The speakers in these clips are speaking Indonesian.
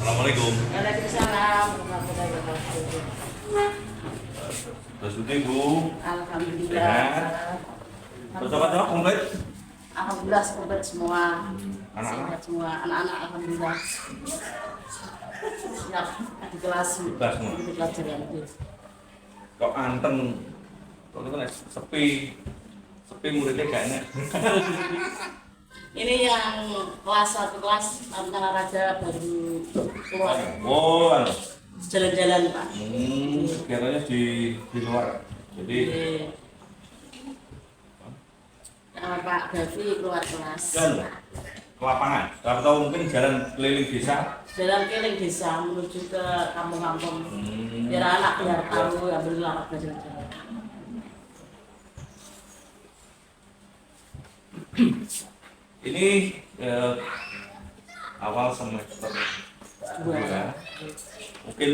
Assalamualaikum. Waalaikumsalam warahmatullahi wabarakatuh. Sudah syuting, Bu. Alhamdulillah. Sehat. Bersama-sama komplit. Alhamdulillah komplit semua. Anak-anak? Sehat semua. Anak-anak alhamdulillah. Siap di kelas. Di kelas semua? Di pelajaran. Kok anteng? Kok itu kan sepi. Sepi muridnya kayaknya. Ini yang kelas 1 kelas antara raja baru keluar Oh, anu. jalan-jalan Pak. Kegiatannya di luar. Jadi Pak Davi keluar kelas. jalan ke lapangan. Atau mungkin jalan keliling desa. Jalan keliling desa menuju ke kampung-kampung. Biar anak biar tahu alhamdulillah belajar jalan. Ini awal semester 2. Mungkin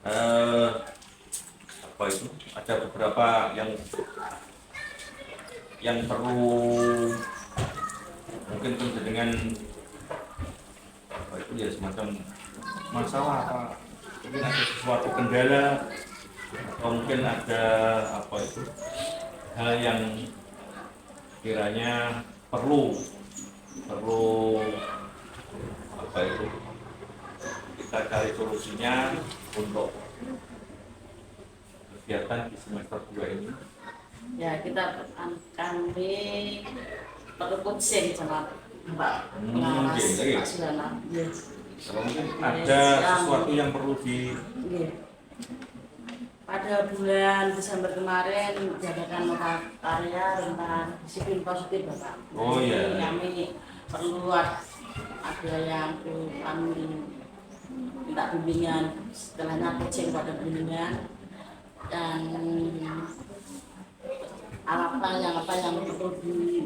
apa itu? Ada beberapa yang perlu mungkin dengan apa itu ya semacam masalah apa? Mungkin ada sesuatu kendala atau mungkin ada apa itu hal yang kiranya perlu apa itu kita cari solusinya untuk kegiatan di semester 2 ini. Ya kami perlu coaching sama Mbak Pengawas Iya. Pak Sulana. Kalau mungkin ada sesuatu yang perlu di pada bulan Desember kemarin diadakan karya tentang disiplin positif Bapak. Oh iya. Kami perlu ada yang perlu kami minta bimbingan, setelahnya coaching pada bimbingan dan apa yang perlu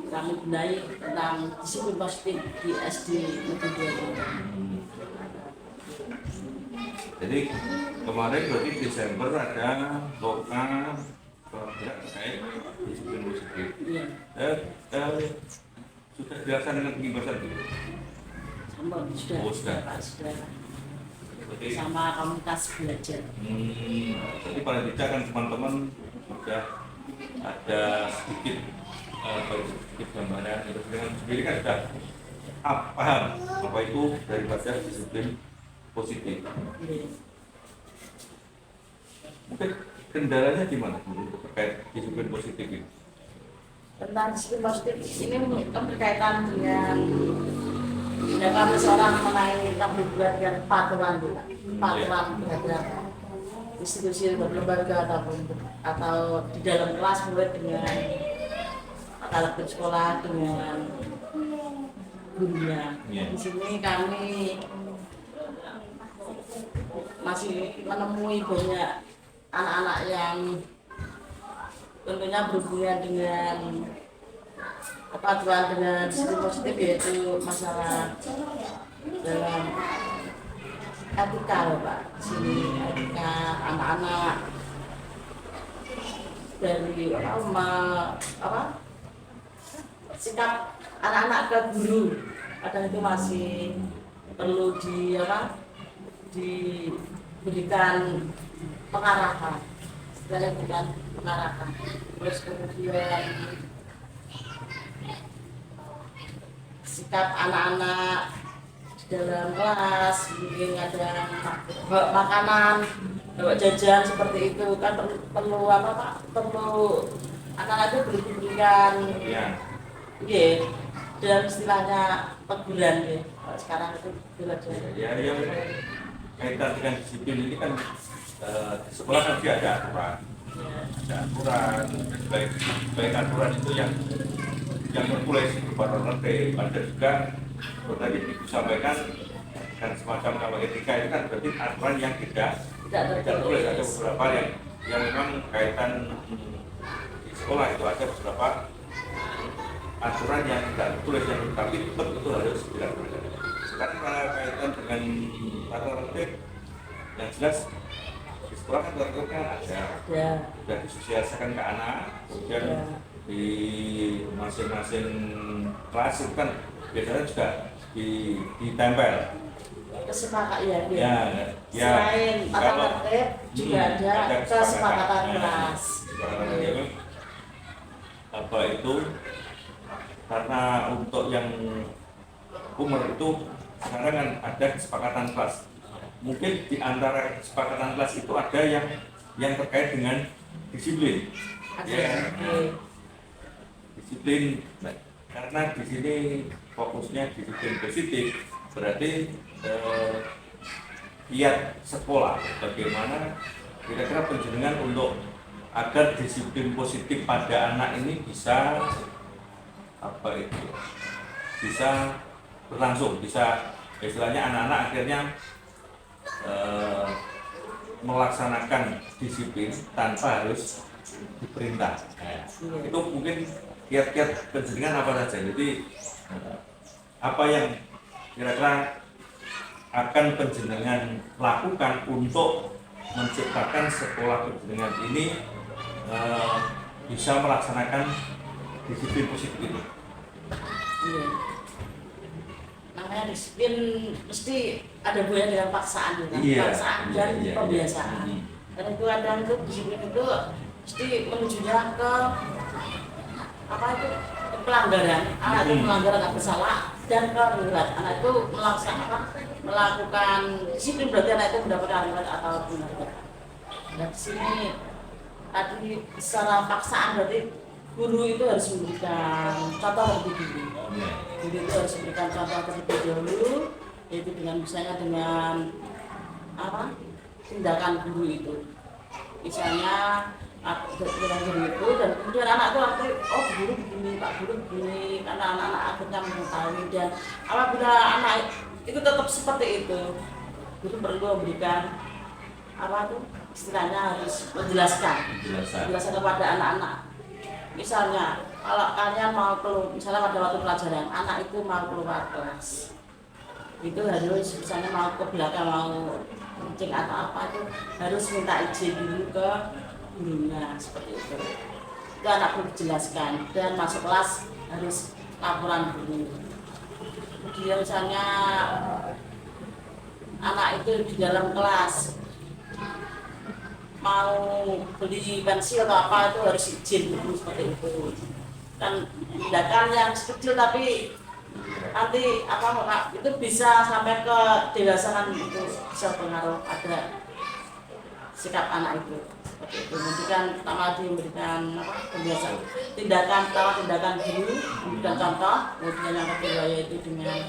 kami benahi tentang disiplin positif di SD Negeri 2. Jadi kemarin berarti Desember ada program terkait disiplin positif. Iya. Sudah dilaksanakan pengimbasan dulu. Sudah. Oh, sudah. Pak, sudah. Jadi, Sama komunitas belajar. jadi paling tidak kan teman-teman sudah ada sedikit gambaran itu dengan sendiri kan sudah paham apa itu daripada disiplin positif. Iya. Mungkin kendalanya gimana untuk terkait disiplin positif ini? Tentang disiplin positif ini kan berkaitan dengan kami seorang mengenai bulan dan patuan terhadap institusi lembaga atau di dalam kelas mulai dengan alat sekolah dengan gurunya. Di sini kami masih menemui banyak anak-anak yang tentunya berhubungan dengan kepatuhan dengan disiplin positif, yaitu masalah dalam etika Pak. Di sini etika anak-anak dari sikap anak-anak ke guru kadang itu masih perlu diberikan pengarahan, setelah diberikan pengarahan. Terus kemudian sikap anak-anak di dalam kelas, mungkin ada bawa makanan, bawa jajan seperti itu kan perlu perlu anak-anak itu diberikan dalam istilahnya teguran ya. Sekarang itu belajar. Ya yang kaitan dengan disiplin ini kan di sekolah kan dia ada aturan, baik aturan itu yang tertulis berupa normatif, ada juga tadi Ibu sampaikan dan semacam kalau etika itu kan berarti aturan yang tidak tertulis. Ada beberapa yang memang kaitan di sekolah itu ada beberapa aturan yang tidak tertulis yang tapi tetap itu harus dilakukan. Sekarang kalau kaitan dengan aturan yang jelas di sekolah kan aturannya ada, sudah disosialisasikan ke anak, kemudian di masing-masing kelas itu kan biasanya juga ditempel kesepakatan ya, Ya, ya. selain tata Kalau tertib juga ada kesepakatan kelas. Kesepakatan apa itu, karena untuk yang umur itu sekarang kan ada kesepakatan kelas. Mungkin di antara kesepakatan kelas itu ada yang terkait dengan disiplin. Ya, disiplin. Karena di sini fokusnya disiplin positif, berarti kiat sekolah bagaimana kira-kira penjenengan untuk agar disiplin positif pada anak ini bisa bisa berlangsung, bisa istilahnya anak-anak akhirnya melaksanakan disiplin tanpa harus diperintah. Itu mungkin kiat-kiat penjenengan apa saja. Jadi apa yang kira-kira akan penjenengan lakukan untuk menciptakan sekolah penjenengan ini bisa melaksanakan disiplin positif itu. Iya. Namanya disiplin mesti ada hubungannya dengan paksaan, kan? Paksaan dan pembiasaan. Dan itu kadang itu disiplin itu mesti menujunya ke apa itu pelanggaran. Anak itu melanggar nggak bersalah dan keluar. Anak itu melakukan disiplin berarti anak itu mendapatkan reward atau benar. Dan di sini tadi secara paksaan berarti guru itu harus memberikan contoh terlebih dulu. Guru itu harus memberikan contoh terlebih dahulu, yaitu dengan misalnya dengan tindakan guru itu. Misalnya dengan guru itu dan kemudian anak itu nanti guru begini, Pak Guru begini, karena anak-anak akhirnya mengetahui. Dan apabila anak itu tetap seperti itu, guru perlu memberikan istilahnya harus menjelaskan kepada anak-anak. Misalnya kalau kalian mau keluar, misalnya pada waktu pelajaran anak itu mau keluar kelas, itu harus misalnya mau ke belakang, mau kencing atau apa, itu harus minta izin dulu ke gurunya, seperti itu anak perlu dijelaskan. Dan masuk kelas harus laporan dulu. Kemudian misalnya anak itu di dalam kelas mau beli pensil atau apa, itu harus izin dulu, seperti itu. Dan tindakan yang kecil tapi nanti itu bisa sampai ke dewasaan, itu bisa pengaruh pada sikap anak itu, seperti itu. Memberikan pertama diberikan pembiasaan tindakan dulu, memberikan contoh. Kemudian yang kedua yaitu dengan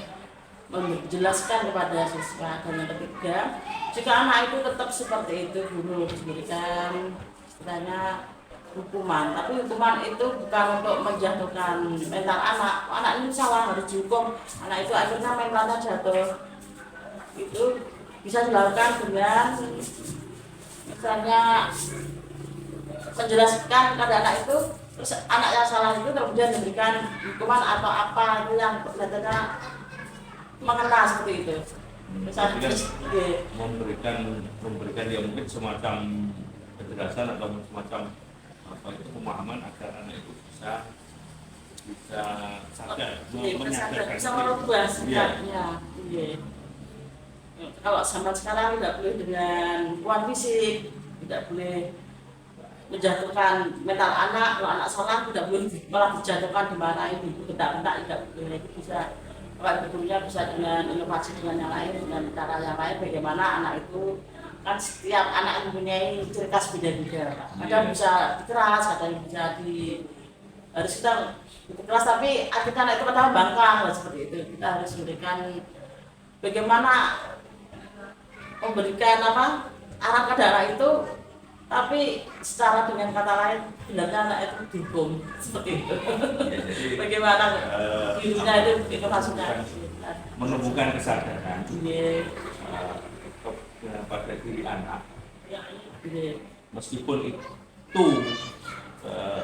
menjelaskan kepada siswa. Dan yang ketiga, jika anak itu tetap seperti itu, guru harus memberikan istilahnya hukuman. Tapi hukuman itu bukan untuk menjatuhkan mental anak. Anak ini salah, harus dihukum. Anak itu akhirnya mentalnya jatuh. Itu bisa dilakukan dengan misalnya menjelaskan kepada anak itu, terus anak yang salah itu kemudian diberikan hukuman atau apa itu yang kelihatannya mengenal, seperti itu. Misalnya memberikan ya mungkin semacam penjelasan atau semacam pemahaman agar anak itu bisa sadar, menyadarkan, bisa merubah sikapnya. Kalau zaman sekarang tidak boleh dengan kuat fisik, tidak boleh menjatuhkan mental anak. Kalau anak salah tidak boleh malah dijatuhkan, dimarahin, dibentak-bentak, tidak boleh. Itu bisa, kalau betulnya bisa dengan inovasi, dengan yang lain, dengan cara yang lain. Bagaimana anak itu, kan setiap anak mempunyai ciri khas beda-beda. Kadang bisa dikeras, kadang bisa harus kita keras, tapi akhirnya anak itu kadang bangkang, seperti itu. Kita harus memberikan bagaimana memberikan arah ke daerah itu, tapi secara dengan kata lain hendaknya anak itu dihukum, seperti itu. Bagaimana dirinya itu maksudnya menumbuhkan kesadaran pada diri anak, meskipun itu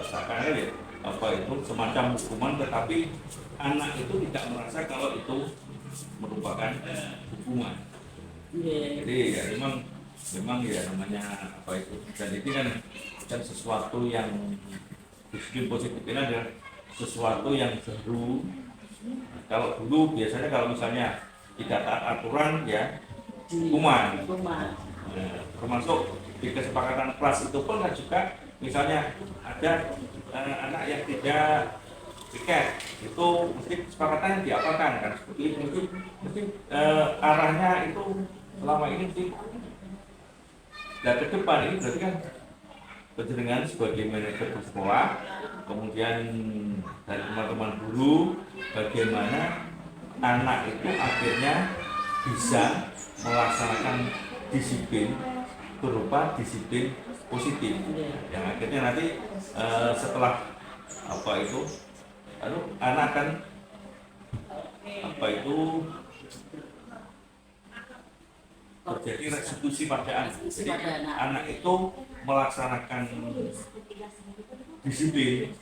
seakan itu semacam hukuman, tetapi anak itu tidak merasa kalau itu merupakan hukuman. Jadi ya memang ya namanya itu, dan ini kan sesuatu yang disiplin positif ini adalah sesuatu yang seru. Kalau dulu biasanya kalau misalnya tidak taat aturan ya hukuman. Hukuman. Nah, termasuk di kesepakatan kelas itu pun kan juga misalnya ada anak yang tidak piket, itu mesti kesepakatannya diapakan kan seperti itu, mesti arahnya itu selama ini mesti. Dan ke depan ini berarti kan penjenengan sebagai manajer di sekolah, kemudian dari teman-teman guru, bagaimana anak itu akhirnya bisa melaksanakan disiplin berupa disiplin positif, yang akhirnya nanti setelah apa itu, anak kan apa itu terjadi restitusi pada anak. Jadi anak itu melaksanakan disiplin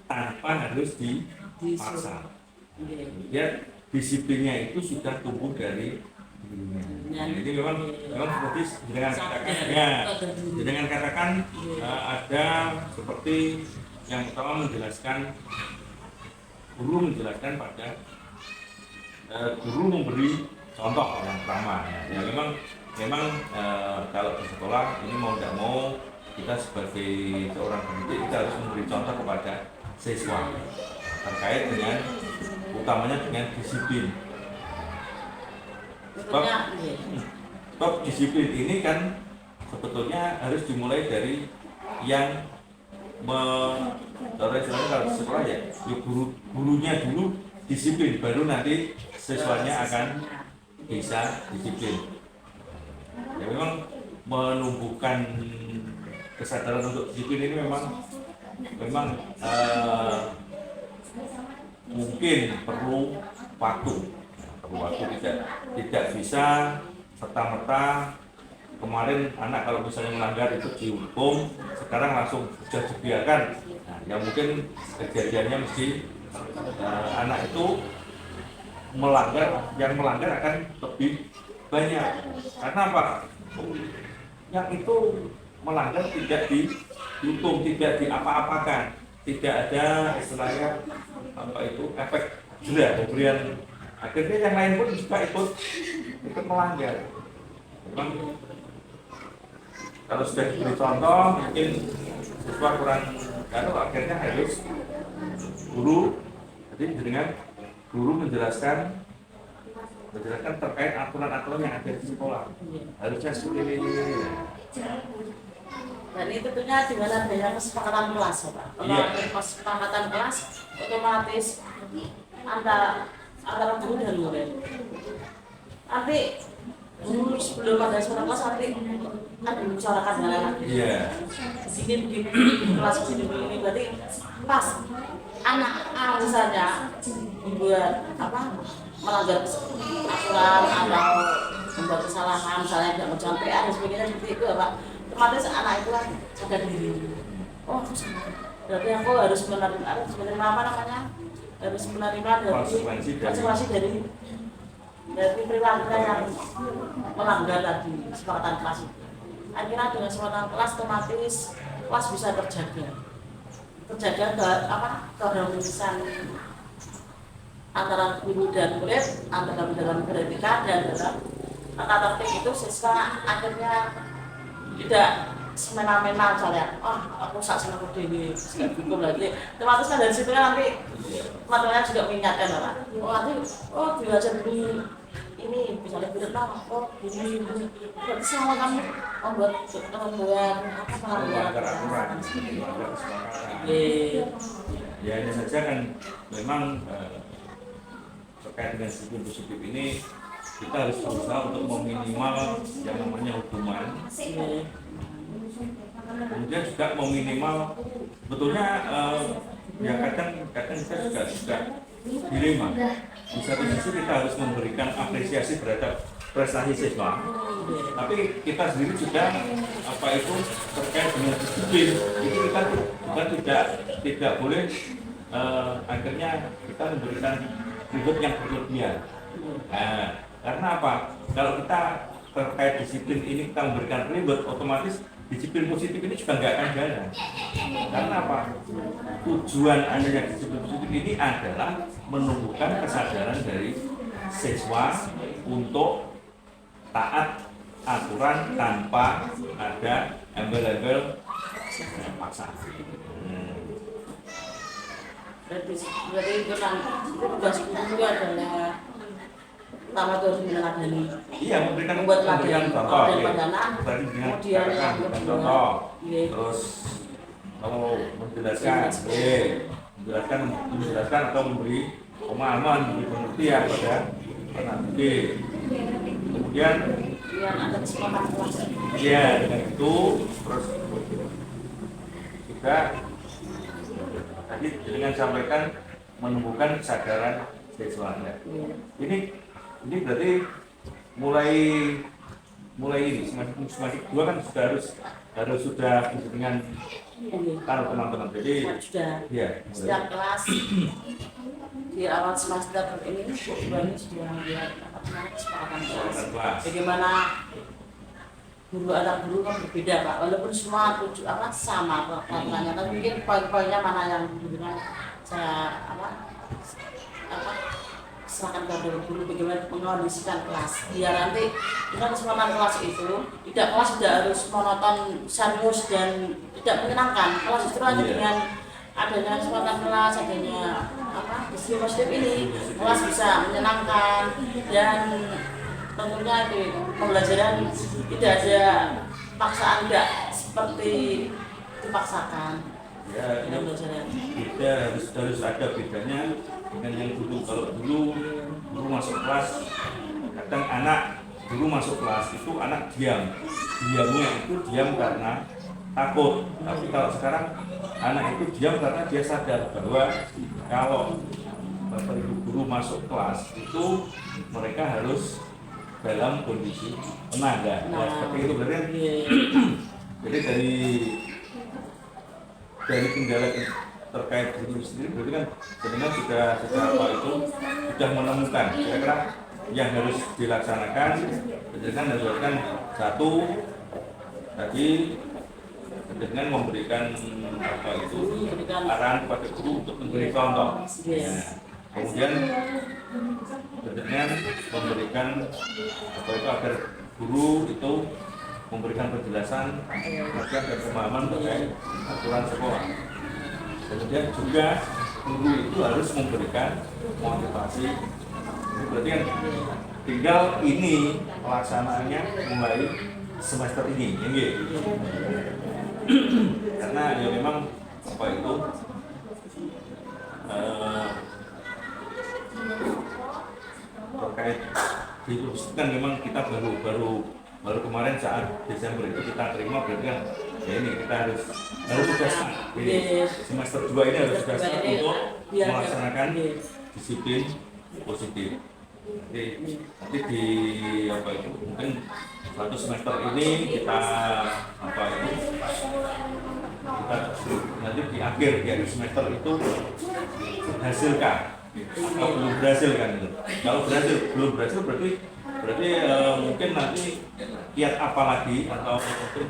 tanpa harus dipaksa. Kemudian disiplinnya itu sudah tumbuh dari dirinya. Jadi memang seperti dengan katakan ada seperti yang pertama menjelaskan, guru menjelaskan pada guru memberi contoh yang pertama. Ya memang kalau di sekolah ini mau tidak mau kita sebagai seorang pendidik kita harus memberi contoh kepada siswa terkait dengan utamanya dengan disiplin. Sebab disiplin ini kan sebetulnya harus dimulai dari yang kalau di sekolah ya gurunya dulu disiplin, baru nanti siswanya akan bisa disiplin. Ya memang menumbuhkan kesadaran untuk disiplin ini memang mungkin perlu waktu. Tidak bisa serta-merta kemarin anak kalau misalnya melanggar itu dihukum, sekarang langsung sudah dibiarkan. Nah, yang mungkin kejadiannya mesti anak itu yang melanggar akan lebih banyak. Karena apa? Yang itu melanggar tidak dihukum, tidak diapa-apakan, tidak ada istilahnya apa itu efek jerah pemberian. Akhirnya yang lain pun juga ikut melanggar. Memang kalau sudah diberi contoh, mungkin siswa kurang akhirnya harus guru. Jadi dengan guru menjelaskan terkait aturan-aturan yang ada di sekolah. Harusnya seperti ini. Dan itu tentunya dengan adanya kesepakatan kelas, Pak. Kalau ada kesepakatan kelas, otomatis antara guru dan murid. Nanti guru sebelum ada surat kelas nanti akan dibicarakan dengan anak. Sini begini, kelas begini begini, berarti pas anak misalnya membuat melanggar aturan atau membuat kesalahan, misalnya tidak mencapai dan sebagainya seperti itu, Pak. Otomatis anak itu kan sadar diri. Oh, berarti aku harus menerima harus menerima konsekuensi dari perilaku yang melanggar tadi kesepakatan kelas itu. Akhirnya dengan kesepakatan kelas otomatis kelas bisa terjaga keharmonisan antara guru dan murid, antara dalam beretika dan dalam tata tertib itu siswa akhirnya tidak semena-mena misalnya, aku sak seneng dewe, tidak hukum lagi. Otomatis kan dari situ kan nanti teman-temannya juga mengingatkan orang. Belajar dulu ini misalnya berenang, gini. Berarti selama kamu membuat aturan, ya hanya saja kan memang terkait dengan disiplin positif ini kita harus berusaha untuk meminimal yang namanya hukuman. Kemudian juga meminimal betulnya ya kadang kita juga dilema. Di satu sisi kita harus memberikan apresiasi terhadap prestasi siswa, tapi kita sendiri juga terkait dengan disiplin itu kita juga tidak boleh akhirnya kita memberikan ribet yang berlebihan. Karena apa? Kalau kita terkait disiplin ini kita memberikan ribet, otomatis disiplin positif ini juga nggak akan jalan. Karena apa? Tujuan adanya disiplin positif ini adalah menumbuhkan kesadaran dari siswa untuk taat aturan tanpa ada embel-embel paksaan. Berarti itu kan tugas guru adalah pertama itu harus meneladani. Iya, memberikan contoh iya. pandangan, kemudian yang contoh, iya. terus kalau menjelaskan atau memberi pemahaman, memberi pengertian pada anak didik. Kemudian ada kesempatan kelas. iya, dengan itu terus juga tadi dengan sampaikan menumbuhkan kesadaran seksualnya. Ini berarti mulai ini semester 2 kan harus sudah dengan kalau teman-teman, jadi sudah ya setiap kelas di awal semester ini sudah melihat kesepakatan kelas. Bagaimana anak guru kan berbeda Pak, walaupun semua sama peraturannya, tapi mungkin poin-poinnya mana yang saya serahkan kepada guru bagaimana mengkondisikan kelas biar nanti dengan kesempatan kelas itu kelas tidak harus monoton, serius dan tidak menyenangkan. Kelas justru aja dengan adanya kesempatan kelas, adanya positif ini kelas bisa menyenangkan dan tentunya di pembelajaran tidak ada paksaan, tidak seperti dipaksakan. Ya, kita harus ada bedanya dengan yang dulu. Kalau dulu guru masuk kelas, kadang anak dulu masuk kelas itu anak diamnya itu diam karena takut. Tapi kalau sekarang anak itu diam karena dia sadar bahwa kalau bapak ibu guru masuk kelas itu mereka harus dalam kondisi tenang ya. Seperti itu berarti. Jadi dari kendala terkait guru sendiri berarti kan sebenarnya sudah menemukan kira-kira yang harus dilaksanakan. Dengan melakukan satu tadi dengan memberikan arahan kepada guru untuk memberi contoh. Kemudian dengan memberikan agar guru itu memberikan penjelasan dan pemahaman terkait aturan sekolah. Kemudian juga guru itu harus memberikan motivasi. Ini berarti kan tinggal ini pelaksanaannya mulai semester ini, ya, karena ya memang terkait itu kan memang kita baru kemarin saat Desember itu kita terima, berarti kan ya ini kita harus sudah semester 2 ini harus sudah untuk melaksanakan disiplin positif. Jadi nanti mungkin satu semester ini kita nanti di akhir semester itu hasilkan atau belum berhasil kan itu. Kalau belum berhasil berarti mungkin nanti kiat apa lagi atau mungkin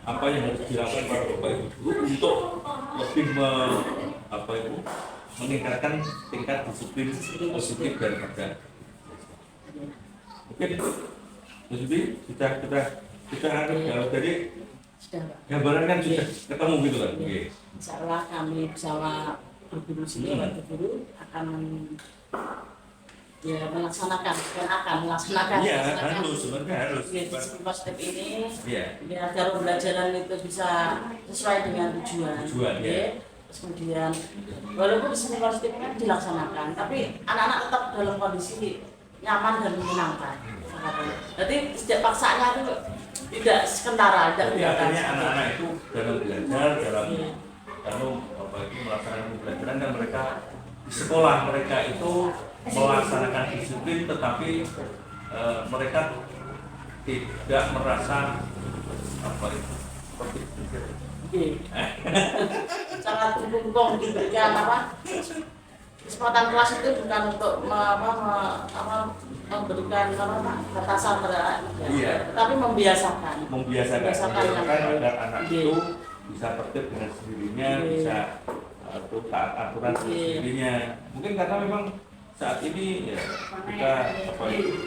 apa yang harus dilakukan para bapak ibu guru untuk lebih meningkatkan tingkat disiplin positif daripada mungkin sudah ada jadi gambaran kan sudah ketemu gitu kan. Insya Allah kami bersama guru sini, waktu guru akan melaksanakan harus disiplin positif ini agar pembelajaran itu bisa sesuai dengan tujuan. Terus kemudian walaupun disiplin positif kan dilaksanakan, tapi anak-anak tetap dalam kondisi nyaman dan menyenangkan. Jadi sejak paksanya itu tidak sekentara, artinya anak-anak itu dalam belajar, dalam melaksanakan pembelajaran dan mereka di sekolah mereka itu melaksanakan disiplin, tetapi mereka tidak merasa seperti sangat didukung diberikan kesempatan kelas itu bukan untuk memberikan batasan terhadap tapi membiasakan agar anak itu bisa tertib dengan sendirinya, bisa taat aturan sendirinya. Mungkin karena memang saat ini ya kita apa itu,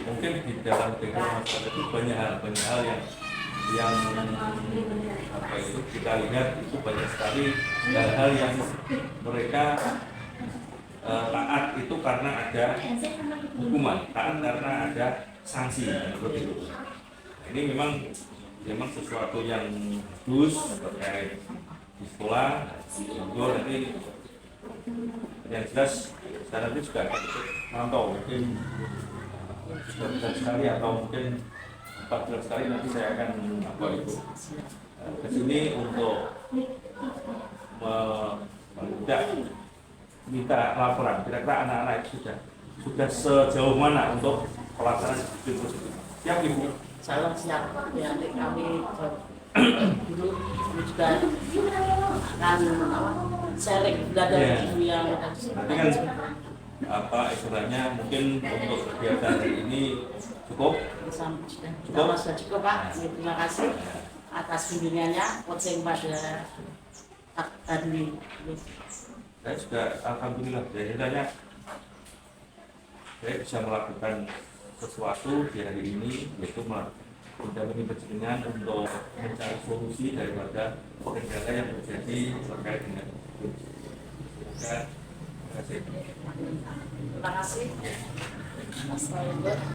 mungkin di dalam background masyarakat itu banyak hal yang apa itu kita lihat itu banyak sekali hal-hal yang mereka taat itu karena ada hukuman, taat karena ada sanksi seperti itu. Nah, ini memang sesuatu yang bagus terkait di sekolah, juga nanti yang jelas saya nanti juga akan mantau mungkin 3 sekali atau mungkin 4 kali nanti saya akan apa itu ke sini untuk minta laporan kira-kira anak-anak itu sudah sejauh mana untuk pelaksanaan disiplin tersebut. Siap Ibu? Saya siap, ya nanti kami dulu juga akan sharing dari ibu yang nanti kan apa istilahnya mungkin untuk kegiatan hari ini cukup sudah cukup Pak. Terima kasih atas bimbingannya, coaching pada tadi. Saya juga alhamdulillah biasanya saya bisa melakukan sesuatu di hari ini, yaitu mendampingi penjenengan untuk mencari solusi daripada kendala yang terjadi terkait dengan